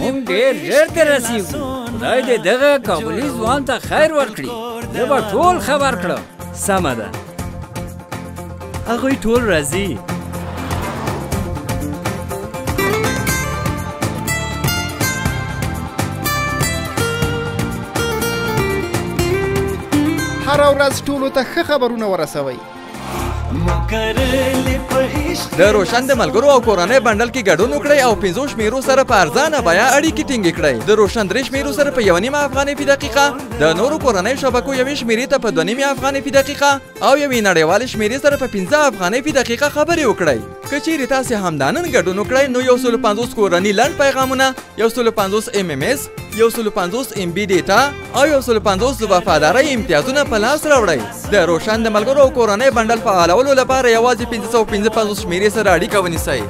هم ډېر ژر ته رسېږو. خدای دې دغه کابلي ځوان ته خیر ورکړي. زه به ټول خبر کړم. سمه ده، هغوی ټول راځي. هره ورځ ټولو ته ښه خبرونه ورسوئ. د روشن د ملګرو او کورنۍ بنډل کې ګډون وکړئ او 50 شمیرو سره په ارزانه بیه اړیکې ټینګې کړئ. د روشن 3 شمیرو سره په 1.5 افغانۍ فی دقیقه، د نورو کورنۍ شبکو 1 شمیرې ته په 2.5 افغانۍ فی دقیقه او 1 نړیوالې شمیرې سره په 15 افغانۍ فی دقیقه خبرې وکړئ. که چیرې تاسې همدا نن ګډون وکړئ نو 150 کورني لنډ پیغامونه، 150 MMS، 150 MB ډیټا او 150 د وفادارۍ امتیازونه په لاس راوړئ. د روشن د ملګرو او کورنۍ بنډل فعالولو لپاره یوازې 555 شمیرې سره اړیکه ونیسئ.